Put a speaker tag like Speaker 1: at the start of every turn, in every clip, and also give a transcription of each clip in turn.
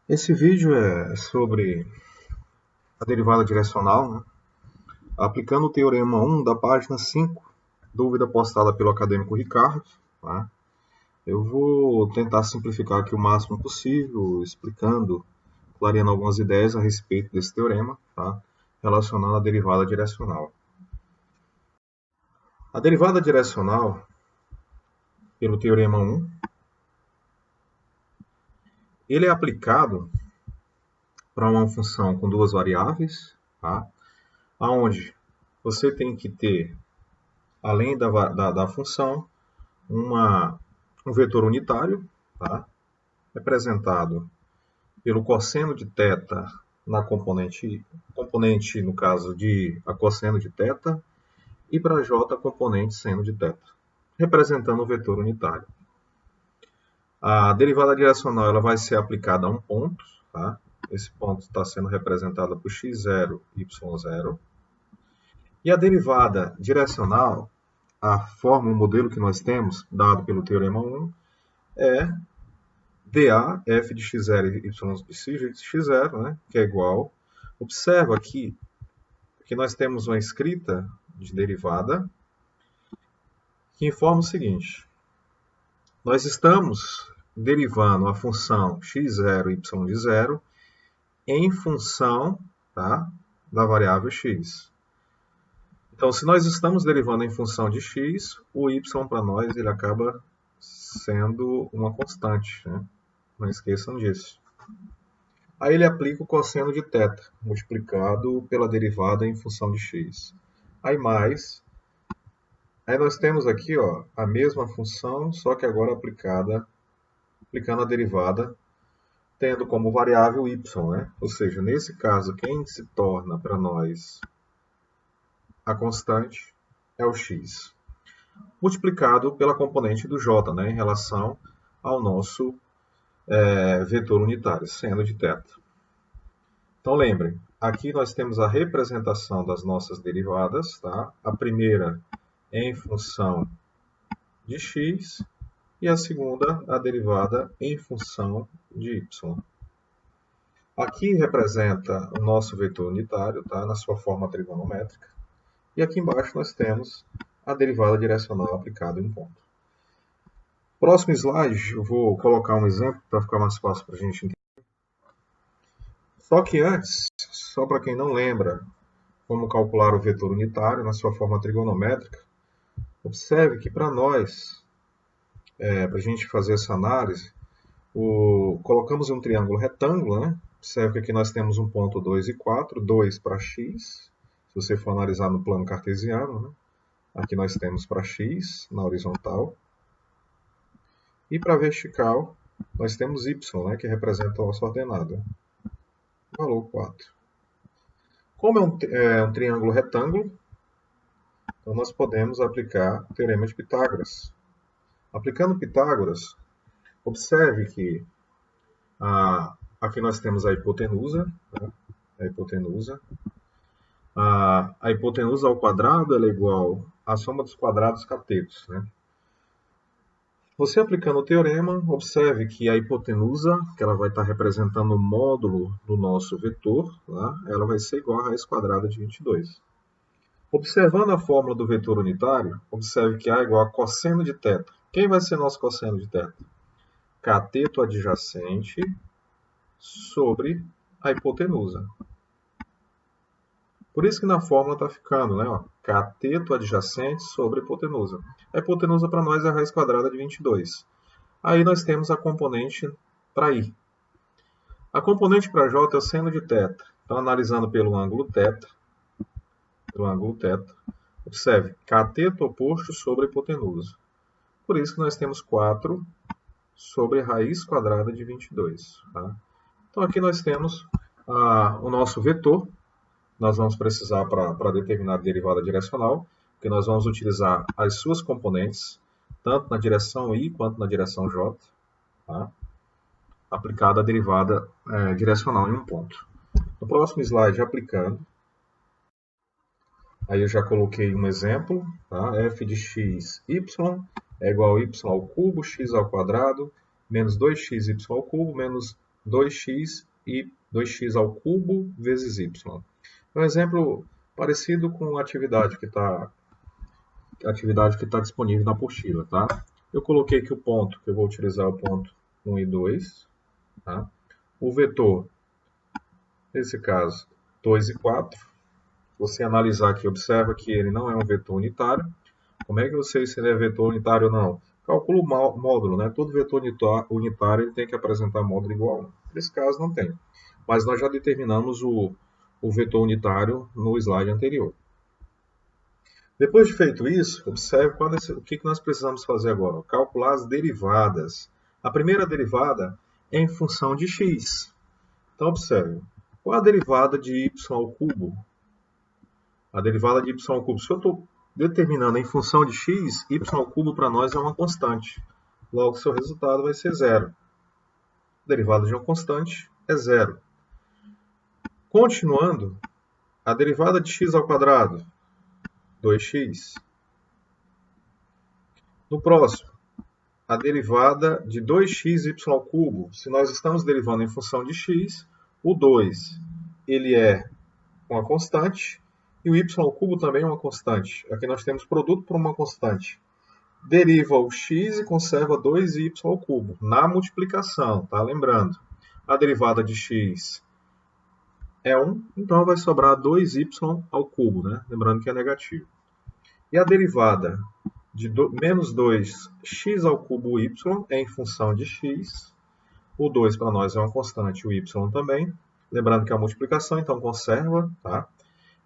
Speaker 1: Esse vídeo é sobre a derivada direcional, né? Aplicando o Teorema 1 da página 5, dúvida postada pelo acadêmico Ricardo. Tá? Eu vou tentar simplificar aqui o máximo possível, explicando, clareando algumas ideias a respeito desse teorema, tá? Relacionando a derivada direcional. A derivada direcional, pelo Teorema 1, ele é aplicado para uma função com duas variáveis, tá? Onde você tem que ter, além da função, um vetor unitário, tá? Representado pelo cosseno de θ na componente no caso de a cosseno de θ, e para j componente seno de θ, representando o vetor unitário. A derivada direcional ela vai ser aplicada a um ponto, tá? Esse ponto está sendo representado por x0, y0. E a derivada direcional, a forma, o modelo que nós temos, dado pelo Teorema 1, é dA, f de x0 e y de x0, né, que é igual. Observa aqui que nós temos uma escrita de derivada que informa o seguinte. Nós estamos derivando a função x0 e y de 0 em função, tá, da variável x. Então, se nós estamos derivando em função de x, o y para nós ele acaba sendo uma constante, né? Não esqueçam disso. Aí ele aplica o cosseno de θ, multiplicado pela derivada em função de x. Aí nós temos aqui ó, a mesma função, só que agora aplicando a derivada, tendo como variável y, né? Ou seja, nesse caso, quem se torna para nós a constante é o x, multiplicado pela componente do j, né? Em relação ao nosso vetor unitário, seno de θ. Então lembrem, aqui nós temos a representação das nossas derivadas, tá? A primeira em função de x e a segunda a derivada em função de y. Aqui representa o nosso vetor unitário, tá? Na sua forma trigonométrica. E aqui embaixo nós temos a derivada direcional aplicada em um ponto. Próximo slide, eu vou colocar um exemplo para ficar mais fácil para a gente entender. Só que antes, só para quem não lembra como calcular o vetor unitário na sua forma trigonométrica, observe que para nós, para a gente fazer essa análise, colocamos um triângulo retângulo, né? Observe que aqui nós temos um ponto 2 e 4, 2 para x, se você for analisar no plano cartesiano, né? Aqui nós temos para x na horizontal, e para vertical nós temos y, né? Que representa a nossa ordenada, valor 4. Como é um triângulo retângulo, então nós podemos aplicar o Teorema de Pitágoras. Aplicando Pitágoras, observe que aqui nós temos a hipotenusa, tá? A hipotenusa ao quadrado ela é igual à soma dos quadrados catetos, né? Você aplicando o teorema, observe que a hipotenusa, que ela vai estar representando o módulo do nosso vetor, tá? Ela vai ser igual à raiz quadrada de 22. Observando a fórmula do vetor unitário, observe que A é igual a cosseno de θ. Quem vai ser nosso cosseno de θ? Cateto adjacente sobre a hipotenusa. Por isso que na fórmula está ficando, né? Ó, cateto adjacente sobre a hipotenusa. A hipotenusa para nós é a raiz quadrada de 22. Aí nós temos a componente para I. A componente para J é o seno de θ. Então, analisando pelo ângulo θ, observe, cateto oposto sobre a hipotenusa. Por isso que nós temos 4 sobre a raiz quadrada de 22. Tá? Então, aqui nós temos o nosso vetor. Nós vamos precisar para determinar a derivada direcional, que nós vamos utilizar as suas componentes, tanto na direção I quanto na direção J, tá? Aplicada a derivada direcional em um ponto. No próximo slide, aplicando, aí eu já coloquei um exemplo, tá? F de x, y é igual a y ao cubo, x ao quadrado, menos 2xy ao cubo, menos 2x e 2x ao cubo vezes y. Um exemplo parecido com a atividade que está disponível na apostila, tá? Eu coloquei aqui o ponto, que eu vou utilizar o ponto 1 e 2. Tá? O vetor, nesse caso, 2 e 4. Você analisar aqui, observa que ele não é um vetor unitário. Como é que eu sei se ele é vetor unitário ou não? Calculo o módulo, né? Todo vetor unitário ele tem que apresentar módulo igual a 1. Nesse caso não tem. Mas nós já determinamos o vetor unitário no slide anterior. Depois de feito isso, observe o que nós precisamos fazer agora. Calcular as derivadas. A primeira derivada é em função de x. Então, observe. Qual a derivada de y ao cubo? A derivada de y ao cubo. Se eu estou determinando em função de x, y ao cubo para nós é uma constante. Logo, seu resultado vai ser zero. A derivada de uma constante é zero. Continuando, a derivada de x ao quadrado, 2x. No próximo, a derivada de 2xy ao cubo. Se nós estamos derivando em função de x, o 2 ele é uma constante e o y ao cubo também é uma constante. Aqui nós temos produto por uma constante. Deriva o x e conserva 2y ao cubo na multiplicação, tá? Lembrando, a derivada de x é 1, então vai sobrar 2y ao cubo, né? Lembrando que é negativo. E a derivada de menos 2x ao cubo y é em função de x. O 2 para nós é uma constante, o y também. Lembrando que é uma multiplicação, então conserva, tá?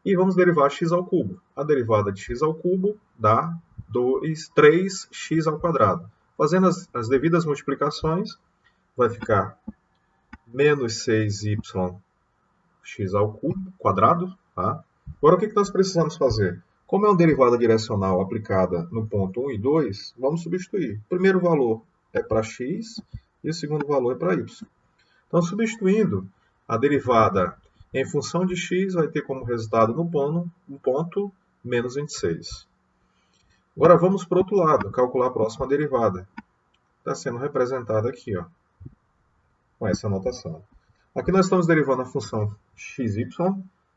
Speaker 1: E vamos derivar x ao cubo. A derivada de x ao cubo dá 3x ao quadrado. Fazendo as devidas multiplicações, vai ficar menos 6y x ao cubo, quadrado. Tá? Agora, o que nós precisamos fazer? Como é uma derivada direcional aplicada no ponto 1 e 2, vamos substituir. O primeiro valor é para x e o segundo valor é para y. Então, substituindo, a derivada em função de x vai ter como resultado no ponto menos 26. Agora vamos para o outro lado, calcular a próxima derivada. Está sendo representada aqui, ó, com essa anotação. Aqui nós estamos derivando a função xy,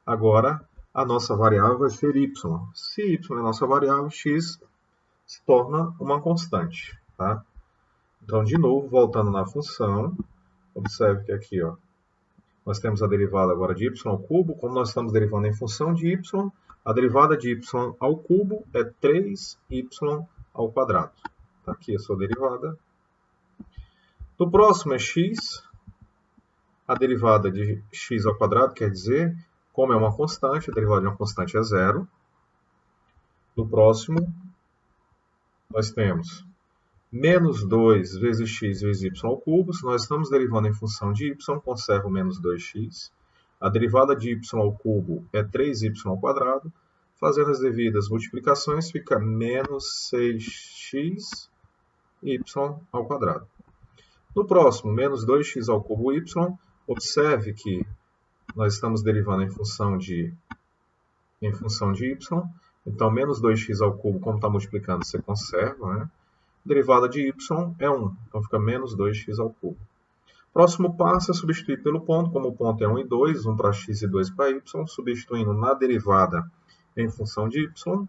Speaker 1: agora a nossa variável vai ser y. Se y é a nossa variável, x se torna uma constante. Tá? Então, de novo, voltando na função, observe que aqui ó, nós temos a derivada agora de y ao cubo. Como nós estamos derivando em função de y, a derivada de y ao cubo é 3y ao quadrado. Tá aqui a sua derivada. No próximo é x. A derivada de x ao quadrado quer dizer, como é uma constante, a derivada de uma constante é zero. No próximo, nós temos menos 2 vezes x vezes y ao cubo. Se nós estamos derivando em função de y, conserva o menos 2x. A derivada de y ao cubo é 3y ao quadrado. Fazendo as devidas multiplicações, fica menos 6x y ao quadrado. No próximo, menos 2x ao cubo y. Observe que nós estamos derivando em função de y. Então, menos 2x ao cubo, como está multiplicando, você conserva, né? Derivada de y é 1, então fica menos 2x ao cubo. Próximo passo é substituir pelo ponto, como o ponto é 1 e 2, 1 para x e 2 para y, substituindo na derivada em função de y,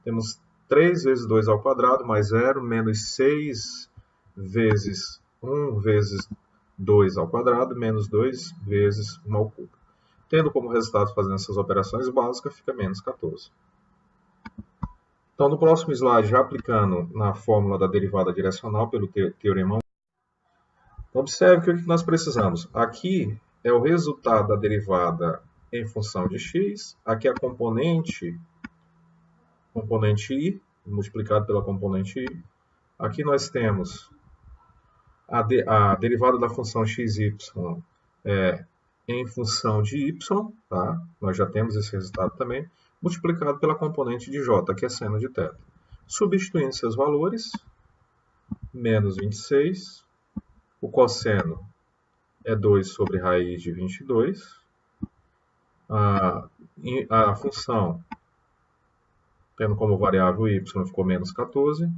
Speaker 1: temos 3 vezes 2 ao quadrado, mais 0, menos 6 vezes 1 vezes 2 ao quadrado, menos 2 vezes 1 ao cubo. Tendo como resultado, fazendo essas operações básicas, fica menos 14. Então, no próximo slide, já aplicando na fórmula da derivada direcional pelo teorema 1, observe que o que nós precisamos. Aqui é o resultado da derivada em função de x. Aqui é a componente i, multiplicado pela componente i. Aqui nós temos a derivada da função xy em função de y. Tá? Nós já temos esse resultado também. Multiplicado pela componente de j, que é seno de θ. Substituindo seus valores, menos 26, o cosseno é 2 sobre raiz de 22, a função, tendo como variável y, ficou menos 14,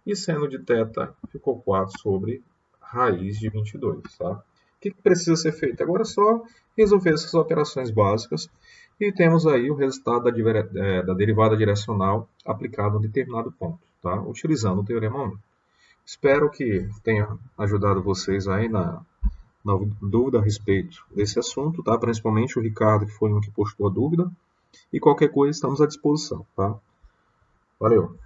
Speaker 1: e seno de θ ficou 4 sobre raiz de 22. Tá? que precisa ser feito? Agora é só resolver essas operações básicas e temos aí o resultado da derivada direcional aplicada a um determinado ponto, tá? Utilizando o Teorema 1. Espero que tenha ajudado vocês aí na dúvida a respeito desse assunto, tá? Principalmente o Ricardo, que foi um que postou a dúvida. E qualquer coisa, estamos à disposição, tá? Valeu!